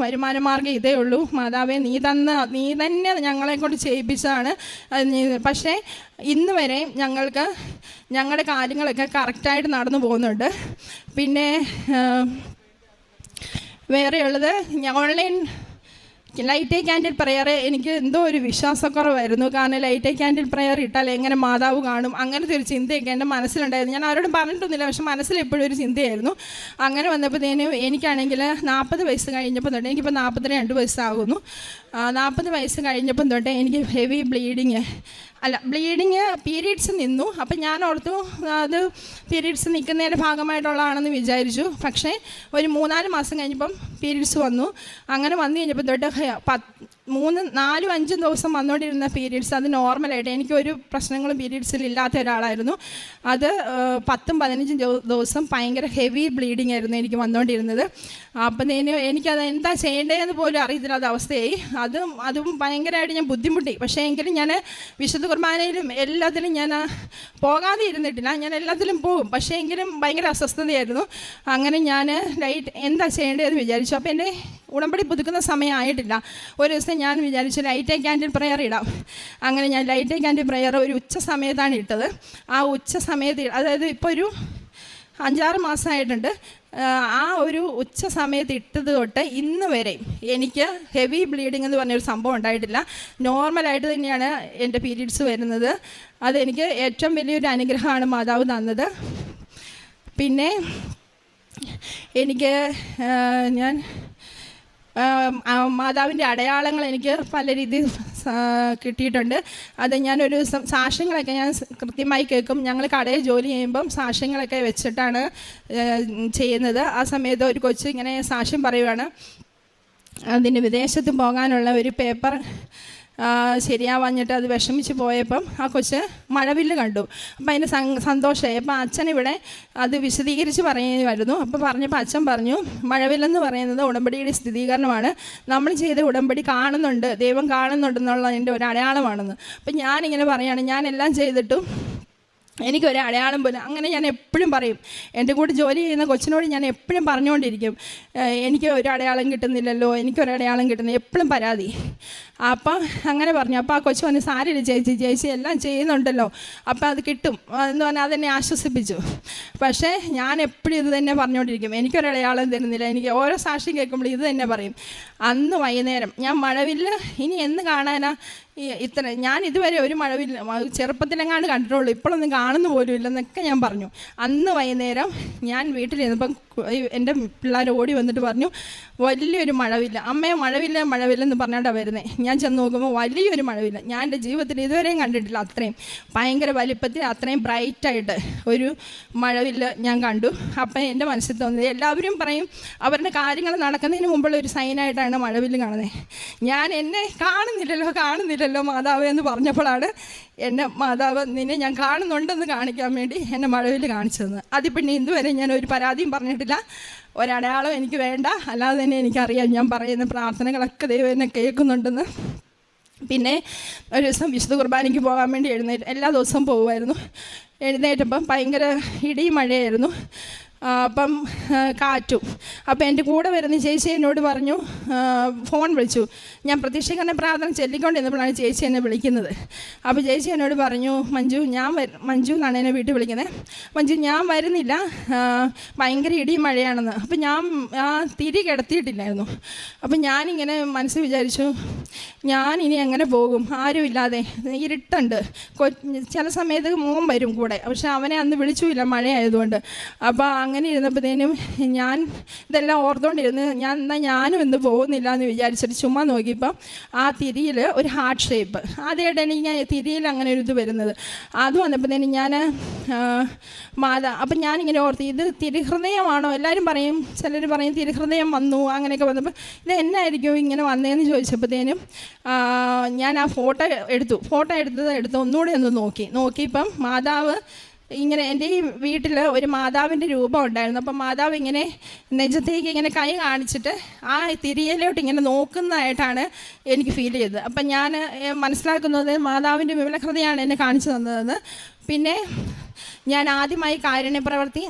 വരുമാനമാർഗ്ഗം ഇതേ ഉള്ളൂ, മാതാവേ നീ തന്നെ ഞങ്ങളെ കൊണ്ട് ചെയ്യിപ്പിച്ചതാണ്. പക്ഷേ ഇന്ന് വരെ ഞങ്ങൾക്ക് ഞങ്ങളുടെ കാര്യങ്ങളൊക്കെ കറക്റ്റായിട്ട് നടന്നു പോകുന്നുണ്ട്. പിന്നെ വേറെയുള്ളത് ഓൺലൈൻ ലൈറ്റ് ക്യാൻഡിൽ പ്രെയർ എനിക്ക് എന്തോ ഒരു വിശ്വാസക്കുറവായിരുന്നു. കാരണം ലൈറ്റ് ക്യാൻഡിൽ പ്രെയർ ഇട്ടാൽ എങ്ങനെ മാതാവ് കാണും, അങ്ങനത്തെ ഒരു ചിന്തയൊക്കെ എൻ്റെ മനസ്സിലുണ്ടായിരുന്നു. ഞാൻ ആരോടും പറഞ്ഞിട്ടൊന്നുമില്ല, പക്ഷെ മനസ്സിൽ എപ്പോഴും ഒരു ചിന്തയായിരുന്നു. അങ്ങനെ വന്നപ്പോഴത്തേനും എനിക്കാണെങ്കിൽ 40 വയസ്സ് കഴിഞ്ഞപ്പോൾ തൊട്ട്, എനിക്കിപ്പോൾ 42 വയസ്സാകുന്നു, 40 വയസ്സ് കഴിഞ്ഞപ്പം തൊട്ട് എനിക്ക് ഹെവി ബ്ലീഡിങ് പീരീഡ്സ് നിന്നു. അപ്പം ഞാൻ ഓർത്തു അത് പീരീഡ്സ് നിൽക്കുന്നതിൻ്റെ ഭാഗമായിട്ടുള്ളതാണെന്ന് വിചാരിച്ചു. പക്ഷേ ഒരു 3-4 മാസം കഴിഞ്ഞപ്പം പീരീഡ്സ് വന്നു. അങ്ങനെ വന്നു കഴിഞ്ഞപ്പോൾ തൊട്ട് 3, 4, 5 ദിവസം വന്നുകൊണ്ടിരുന്ന പീരീഡ്സ് അത് നോർമലായിട്ട്, എനിക്കൊരു പ്രശ്നങ്ങളും പീരീഡ്സിൽ ഇല്ലാത്ത ഒരാളായിരുന്നു. അത് 10-15 ദിവസം ഭയങ്കര ഹെവി ബ്ലീഡിങ് ആയിരുന്നു എനിക്ക് വന്നുകൊണ്ടിരുന്നത്. അപ്പം എനിക്കത് എന്താ ചെയ്യേണ്ടതെന്ന് പോലും അറിയത്തില്ലാത്ത അവസ്ഥയായി. അതും ഭയങ്കരമായിട്ട് ഞാൻ ബുദ്ധിമുട്ടി. പക്ഷേ എങ്കിലും ഞാൻ വിശുദ്ധ കുർബാനയിലും എല്ലാത്തിലും ഞാൻ പോകാതെ ഇരുന്നിട്ടില്ല, ഞാൻ എല്ലാത്തിലും പോകും. പക്ഷേ എങ്കിലും ഭയങ്കര അസ്വസ്ഥതയായിരുന്നു. അങ്ങനെ ഞാൻ എന്താ ചെയ്യേണ്ടതെന്ന് വിചാരിച്ചു. അപ്പോൾ എൻ്റെ ഉടമ്പടി പുതുക്കുന്ന സമയമായിട്ടില്ല. ഒരു ദിവസം ഞാൻ വിചാരിച്ചു ലൈറ്റ് ക്യാൻഡിൽ പ്രെയർ ഇടാം. അങ്ങനെ ഞാൻ ലൈറ്റ് ക്യാൻഡിൽ പ്രെയർ ഒരു ഉച്ച സമയത്താണ് ഇട്ടത്. ആ ഉച്ച സമയത്ത്, അതായത് ഇപ്പോൾ ഒരു 5-6 മാസമായിട്ടുണ്ട്. ആ ഒരു ഉച്ച സമയത്ത് ഇട്ടത് തൊട്ട് ഇന്ന് വരെ എനിക്ക് ഹെവി ബ്ലീഡിംഗ് എന്ന് പറഞ്ഞൊരു സംഭവം ഉണ്ടായിട്ടില്ല. നോർമലായിട്ട് തന്നെയാണ് എൻ്റെ പീരീഡ്സ് വരുന്നത്. അതെനിക്ക് ഏറ്റവും വലിയൊരു അനുഗ്രഹമാണ് മാതാവ് തന്നത്. പിന്നെ എനിക്ക് ഞാൻ മാതാവിൻ്റെ അടയാളങ്ങൾ എനിക്ക് പല രീതിയിൽ കിട്ടിയിട്ടുണ്ട്. അത് ഞാനൊരു ദിവസം സാക്ഷ്യങ്ങളൊക്കെ ഞാൻ കൃത്യമായി കേൾക്കും. ഞങ്ങൾ കടയിൽ ജോലി ചെയ്യുമ്പം സാക്ഷ്യങ്ങളൊക്കെ വെച്ചിട്ടാണ് ചെയ്യുന്നത്. ആ സമയത്ത് ഒരു കൊച്ച് ഇങ്ങനെ സാക്ഷ്യം പറയുവാണ്, അതിന് വിദേശത്ത് പോകാനുള്ള ഒരു പേപ്പർ ശരിയാവാഞ്ഞിട്ട് അത് വിഷമിച്ച് പോയപ്പം ആ കൊച്ച് മഴവില്ല് കണ്ടു. അപ്പം അതിന് സന്തോഷമായി. അപ്പം അച്ഛനിവിടെ അത് വിശദീകരിച്ച് പറയുമായിരുന്നു. അപ്പോൾ പറഞ്ഞപ്പോൾ അച്ഛൻ പറഞ്ഞു, മഴവില്ലെന്ന് പറയുന്നത് ഉടമ്പടിയുടെ സ്ഥിരീകരണമാണ്. നമ്മൾ ചെയ്ത ഉടമ്പടി കാണുന്നുണ്ട്, ദൈവം കാണുന്നുണ്ടെന്നുള്ളതിൻ്റെ ഒരു അടയാളമാണെന്ന്. അപ്പം ഞാനിങ്ങനെ പറയുകയാണ്, ഞാനെല്ലാം ചെയ്തിട്ടും എനിക്കൊരു അടയാളം പോലും. അങ്ങനെ ഞാൻ എപ്പോഴും പറയും, എൻ്റെ കൂടെ ജോലി ചെയ്യുന്ന കൊച്ചിനോട് ഞാൻ എപ്പോഴും പറഞ്ഞുകൊണ്ടിരിക്കും, എനിക്ക് ഒരു അടയാളം കിട്ടുന്നില്ലല്ലോ, എനിക്കൊരടയാളം കിട്ടുന്നില്ല, എപ്പോഴും പരാതി. അപ്പം അങ്ങനെ പറഞ്ഞു. അപ്പോൾ ആ കൊച്ചു പറഞ്ഞു, സാരില്ല ചേച്ചി എല്ലാം ചെയ്യുന്നുണ്ടല്ലോ, അപ്പം അത് കിട്ടും എന്ന് പറഞ്ഞാൽ അതെന്നെ ആശ്വസിപ്പിച്ചു. പക്ഷേ ഞാൻ എപ്പോഴും ഇത് തന്നെ പറഞ്ഞുകൊണ്ടിരിക്കും, എനിക്കൊരടയാളം തരുന്നില്ല. എനിക്ക് ഓരോ സാക്ഷ്യം കേൾക്കുമ്പോൾ ഇത് തന്നെ പറയും. അന്ന് വൈകുന്നേരം ഞാൻ മഴവില്ല് ഇനി എന്ന് കാണാനാ, ഞാൻ ഇതുവരെ ഒരു മഴവില്ല് ചെറുപ്പത്തിലെങ്ങാണ്ട് കണ്ടിട്ടുള്ളൂ, ഇപ്പോഴൊന്നും കാണുന്നു പോലും ഇല്ലെന്നൊക്കെ ഞാൻ പറഞ്ഞു. അന്ന് വൈകുന്നേരം ഞാൻ വീട്ടിലിരുന്നപ്പം എൻ്റെ പിള്ളേർ ഓടി വന്നിട്ട് പറഞ്ഞു, വലിയൊരു മഴവില്ല അമ്മയെ, മഴവില്ലെന്ന് പറഞ്ഞാണ്ടാണ് വരുന്നത്. ഞാൻ ചെന്ന് നോക്കുമ്പോൾ വലിയൊരു മഴവില്ല. ഞാൻ എൻ്റെ ജീവിതത്തിൽ ഇതുവരെയും കണ്ടിട്ടില്ല അത്രയും ഭയങ്കര വലിപ്പത്തിൽ, അത്രയും ബ്രൈറ്റായിട്ട് ഒരു മഴവില്ല് ഞാൻ കണ്ടു. അപ്പം എൻ്റെ മനസ്സിൽ തോന്നിയത്, എല്ലാവരും പറയും അവരുടെ കാര്യങ്ങൾ നടക്കുന്നതിന് മുമ്പുള്ള ഒരു സൈനായിട്ടാണ് മഴവില്ല് കാണുന്നത്. ഞാൻ എന്നെ കാണുന്നില്ലല്ലോ മാതാവ് എന്ന് പറഞ്ഞപ്പോഴാണ് എൻ്റെ മാതാവ്, നിന്നെ ഞാൻ കാണുന്നുണ്ടെന്ന് കാണിക്കാൻ വേണ്ടി എന്നെ മഴവില്ല് കാണിച്ചതെന്ന്. അതിൽ പിന്നെ ഇതുവരെ ഞാൻ ഒരു പരാതിയും പറഞ്ഞിട്ടില്ല, ഒരടയാളം എനിക്ക് വേണ്ട. അല്ലാതെ തന്നെ എനിക്കറിയാം ഞാൻ പറയുന്ന പ്രാർത്ഥനകളൊക്കെ ദൈവം എന്നെ കേൾക്കുന്നുണ്ടെന്ന്. പിന്നെ ഒരു ദിവസം വിശുദ്ധ കുർബാനയ്ക്ക് പോകാൻ വേണ്ടി എല്ലാ ദിവസവും പോകുമായിരുന്നു. എഴുന്നേറ്റപ്പം ഭയങ്കര ഇടിയും മഴയായിരുന്നു, അപ്പം കാറ്റും. അപ്പം എൻ്റെ കൂടെ വരുന്ന ചേച്ചി എന്നോട് പറഞ്ഞു, ഫോൺ വിളിച്ചു. ഞാൻ പ്രതീക്ഷിക്കുന്ന പ്രാർത്ഥന ചൊല്ലിക്കൊണ്ടിരുന്നപ്പോഴാണ് ചേച്ചി എന്നെ വിളിക്കുന്നത്. അപ്പോൾ ചേച്ചി എന്നോട് പറഞ്ഞു, മഞ്ജു എന്നാണ് എന്നെ വീട്ടിൽ വിളിക്കുന്നത്, മഞ്ജു ഞാൻ വരുന്നില്ല, ഭയങ്കര ഇടിയും മഴയാണെന്ന്. അപ്പം ഞാൻ തിരി കിടത്തിയിട്ടില്ലായിരുന്നു. അപ്പം ഞാനിങ്ങനെ മനസ്സിൽ വിചാരിച്ചു, ഞാൻ ഇനി എങ്ങനെ പോകും, ആരുമില്ലാതെ, ഇരുട്ടുണ്ട്. ചില സമയത്ത് മോൻ വരും കൂടെ, പക്ഷെ അവനെ അന്ന് വിളിച്ചുമില്ല മഴയായതുകൊണ്ട്. അപ്പോൾ അങ്ങനെ ഇരുന്നപ്പോഴത്തേനും ഞാൻ ഇതെല്ലാം ഓർത്തുകൊണ്ടിരുന്ന് ഞാനും ഇന്ന് പോകുന്നില്ല എന്ന് വിചാരിച്ചിട്ട് ചുമ്മാ നോക്കിയപ്പം ആ തിരിയിൽ ഒരു ഹാർട്ട് ഷേപ്പ്, ആദ്യമായിട്ട് എനിക്ക് തിരിയിൽ അങ്ങനെ ഒരു ഇത് വരുന്നത്. അത് വന്നപ്പോഴത്തേനും ഞാൻ അപ്പം ഞാനിങ്ങനെ ഓർത്ത്, ഇത് തിരുഹൃദയമാണോ? എല്ലാവരും പറയും, ചിലർ പറയും തിരുഹൃദയം വന്നു അങ്ങനെയൊക്കെ വന്നപ്പോൾ ഇത് എന്നായിരിക്കും ഇങ്ങനെ വന്നതെന്ന് ചോദിച്ചപ്പോഴത്തേനും ഞാൻ ആ ഫോട്ടോ എടുത്ത് ഒന്നുകൂടെ ഒന്ന് നോക്കിയപ്പം മാതാവ് ഇങ്ങനെ, എൻ്റെ ഈ വീട്ടിൽ ഒരു മാതാവിൻ്റെ രൂപം ഉണ്ടായിരുന്നു. അപ്പം മാതാവ് ഇങ്ങനെ നെഞ്ചത്തേക്ക് ഇങ്ങനെ കൈ കാണിച്ചിട്ട് ആ തിരിയലോട്ട് ഇങ്ങനെ നോക്കുന്നതായിട്ടാണ് എനിക്ക് ഫീൽ ചെയ്തത്. അപ്പം ഞാൻ മനസ്സിലാക്കുന്നത് മാതാവിൻ്റെ വിമലഹൃദയമാണ് എന്നെ കാണിച്ചു തന്നതെന്ന്. പിന്നെ ഞാൻ ആദ്യമായി കാരുണ്യപ്രവൃത്തി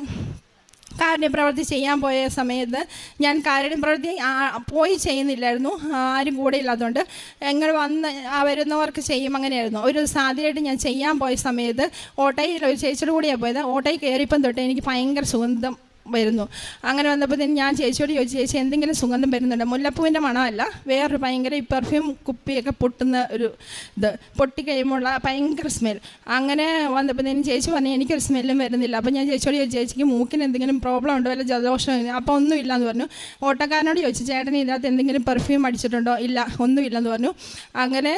ചെയ്യാൻ പോയ സമയത്ത് ഞാൻ കാരുണ്യപ്രവൃത്തി പോയി ചെയ്യുന്നില്ലായിരുന്നു, ആരും കൂടെ ഇല്ലാത്തതുകൊണ്ട്. എങ്ങനെ വരുന്നവർക്ക് ചെയ്യും, അങ്ങനെയായിരുന്നു. ഒരു സാധ്യമായിട്ട് ഞാൻ ചെയ്യാൻ പോയ സമയത്ത് ഓട്ടോയിൽ ഒരു ചേച്ചിയുടെ കൂടെയാണ് പോയത്. ഓട്ടോയിൽ കയറിയപ്പം തൊട്ട് എനിക്ക് ഭയങ്കര സുഗന്ധം വരുന്നു. അങ്ങനെ വന്നപ്പോൾ ഞാൻ ചേച്ചിയോട് ചോദിച്ചു, ചേച്ചി എന്തെങ്കിലും സുഗന്ധം വരുന്നുണ്ടോ? മുല്ലപ്പൂവിൻ്റെ മണമല്ല, വേറൊരു ഭയങ്കര ഈ പെർഫ്യൂം കുപ്പിയൊക്കെ പൊട്ടുന്ന ഒരു ഇത്, പൊട്ടിക്കഴിയുമ്പോഴുള്ള ഭയങ്കര സ്മെൽ. അങ്ങനെ വന്നപ്പോൾ ചേച്ചി പറഞ്ഞു എനിക്കൊരു സ്മെല്ലും വരുന്നില്ല. അപ്പോൾ ഞാൻ ചേച്ചിയോട് ചോദിച്ചു, ചേച്ചിക്ക് മൂക്കിന് എന്തെങ്കിലും പ്രോബ്ലം ഉണ്ടോ, വല്ല ജലദോഷം? അപ്പോൾ ഒന്നുമില്ല എന്ന് പറഞ്ഞു. ഓട്ടോക്കാരനോട് ചോദിച്ചു, ചേട്ടന് ഇതിനകത്ത് എന്തെങ്കിലും പെർഫ്യൂം അടിച്ചിട്ടുണ്ടോ? ഇല്ല, ഒന്നുമില്ലെന്ന് പറഞ്ഞു. അങ്ങനെ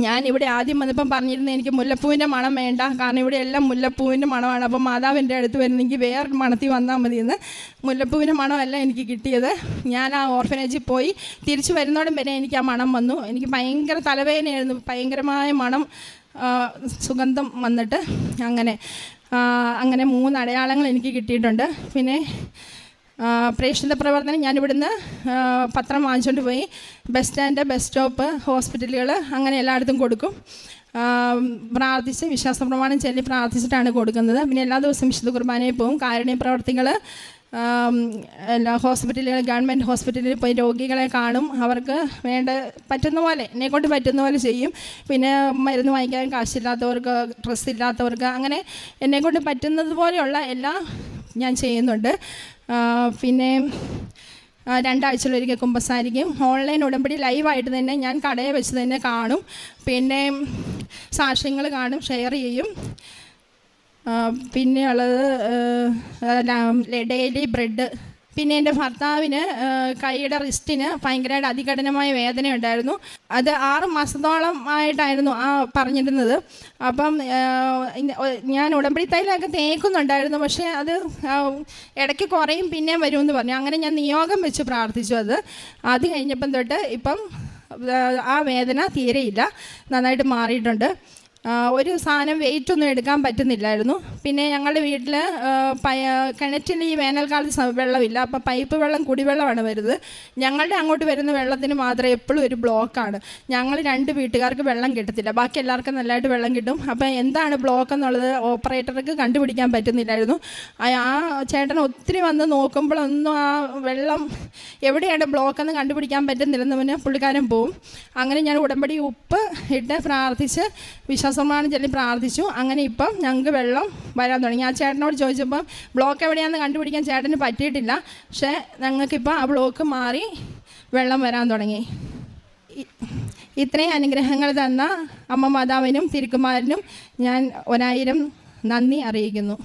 ഞാനിവിടെ ആദ്യം വന്നപ്പം പറഞ്ഞിരുന്നത് എനിക്ക് മുല്ലപ്പൂവിൻ്റെ മണം വേണ്ട, കാരണം ഇവിടെ എല്ലാം മുല്ലപ്പൂവിൻ്റെ മണമാണ്. അപ്പം മാതാവിൻ്റെ അടുത്ത് വരുന്നെങ്കിൽ വേറൊരു മണത്തിൽ വന്നാൽ മതിയെന്ന്. മുല്ലപ്പൂവിൻ്റെ മണമല്ല എനിക്ക് കിട്ടിയത്. ഞാൻ ആ ഓർഫനേജിൽ പോയി തിരിച്ചു വരുന്നോടും വരെ എനിക്ക് ആ മണം വന്നു. എനിക്ക് ഭയങ്കര തലവേദനയായിരുന്നു, ഭയങ്കരമായ മണം, സുഗന്ധം വന്നിട്ട്. അങ്ങനെ 3 അടയാളങ്ങൾ എനിക്ക് കിട്ടിയിട്ടുണ്ട്. പിന്നെ പ്രേക്ഷിത പ്രവർത്തനം ഞാനിവിടുന്ന് പത്രം വാങ്ങിച്ചുകൊണ്ട് പോയി ബസ് സ്റ്റാൻഡ്, ബസ് സ്റ്റോപ്പ്, ഹോസ്പിറ്റലുകൾ അങ്ങനെ എല്ലായിടത്തും കൊടുക്കും. പ്രാർത്ഥിച്ച് വിശ്വാസ പ്രമാണം ചൊല്ലി പ്രാർത്ഥിച്ചിട്ടാണ് കൊടുക്കുന്നത്. പിന്നെ എല്ലാ ദിവസവും വിശുദ്ധ കുർബാനയിൽ പോകും. കാരുണ്യ പ്രവർത്തികൾ എല്ലാ ഹോസ്പിറ്റലുകൾ, ഗവൺമെൻറ് ഹോസ്പിറ്റലിൽ പോയി രോഗികളെ കാണും. അവർക്ക് പറ്റുന്ന പോലെ, എന്നെക്കൊണ്ട് പറ്റുന്ന പോലെ ചെയ്യും. പിന്നെ മരുന്ന് വാങ്ങിക്കാൻ കാശില്ലാത്തവർക്ക്, ഡ്രസ്സ് ഇല്ലാത്തവർക്ക്, അങ്ങനെ എന്നെക്കൊണ്ട് പറ്റുന്നത് പോലെയുള്ള എല്ലാം ഞാൻ ചെയ്യുന്നുണ്ട്. പിന്നെ 2 ആഴ്ചയിലൊരിക്കൽ കുമ്പസാരിക്കും. ഓൺലൈൻ ഉടമ്പടി ലൈവായിട്ട് തന്നെ ഞാൻ കടയിൽ വെച്ച് തന്നെ കാണും. പിന്നെ സാക്ഷ്യങ്ങൾ കാണും, ഷെയർ ചെയ്യും. പിന്നെ ഉള്ളത് ഡെയിലി ബ്രെഡ്. പിന്നെ എൻ്റെ ഭർത്താവിന് കൈയുടെ റിസ്റ്റിന് ഭയങ്കരമായിട്ട് അതികഠിനമായ വേദന ഉണ്ടായിരുന്നു. അത് 6 മാസത്തോളം ആയിട്ടായിരുന്നു പറഞ്ഞിരുന്നത്. അപ്പം ഞാൻ ഉടമ്പടി തൈലൊക്കെ തേക്കുന്നുണ്ടായിരുന്നു, പക്ഷേ അത് ഇടയ്ക്ക് കുറയും പിന്നെയും വരുമെന്ന് പറഞ്ഞു. അങ്ങനെ ഞാൻ നിയോഗം വെച്ച് പ്രാർത്ഥിച്ചു. അത് കഴിഞ്ഞപ്പം തൊട്ട് ഇപ്പം ആ വേദന തീരെയില്ല, നന്നായിട്ട് മാറിയിട്ടുണ്ട്. ഒരു സാധനം വെയിറ്റൊന്നും എടുക്കാൻ പറ്റുന്നില്ലായിരുന്നു. പിന്നെ ഞങ്ങളുടെ വീട്ടിൽ കിണറ്റിൽ ഈ വേനൽക്കാലത്ത് വെള്ളമില്ല. അപ്പോൾ പൈപ്പ് വെള്ളം, കുടിവെള്ളമാണ് വരുന്നത്. ഞങ്ങളുടെ അങ്ങോട്ട് വരുന്ന വെള്ളത്തിന് മാത്രം എപ്പോഴും ഒരു ബ്ലോക്കാണ്. ഞങ്ങൾ 2 വീട്ടുകാർക്ക് വെള്ളം കിട്ടത്തില്ല, ബാക്കി എല്ലാവർക്കും നല്ലതായിട്ട് വെള്ളം കിട്ടും. അപ്പോൾ എന്താണ് ബ്ലോക്ക് എന്നുള്ളത് ഓപ്പറേറ്റർക്ക് കണ്ടുപിടിക്കാൻ പറ്റുന്നില്ലായിരുന്നു. ആ ചേട്ടൻ ഒത്തിരി വന്ന് നോക്കുമ്പോഴൊന്നും ആ വെള്ളം എവിടെയാണ് ബ്ലോക്കെന്ന് കണ്ടുപിടിക്കാൻ പറ്റുന്നില്ലെന്ന് പിന്നെ പുള്ളിക്കാരൻ പോവും. അങ്ങനെ ഞാൻ ഉടമ്പടി ഉപ്പ് ഇട്ട് പ്രാർത്ഥിച്ച് വിശ്വാസമാണ് ചൊല്ലി പ്രാർത്ഥിച്ചു. അങ്ങനെ ഇപ്പം ഞങ്ങൾക്ക് വെള്ളം വരാൻ തുടങ്ങി. ആ ചേട്ടനോട് ചോദിച്ചപ്പം ബ്ലോക്ക് എവിടെയാണെന്ന് കണ്ടുപിടിക്കാൻ ചേട്ടന് പറ്റിയിട്ടില്ല, പക്ഷേ ഞങ്ങൾക്കിപ്പോൾ ആ ബ്ലോക്ക് മാറി വെള്ളം വരാൻ തുടങ്ങി. ഇത്രയും അനുഗ്രഹങ്ങൾ തന്ന അമ്മ മാതാവിനും തിരുക്കുമാരനും ഞാൻ 1000 നന്ദി അറിയിക്കുന്നു.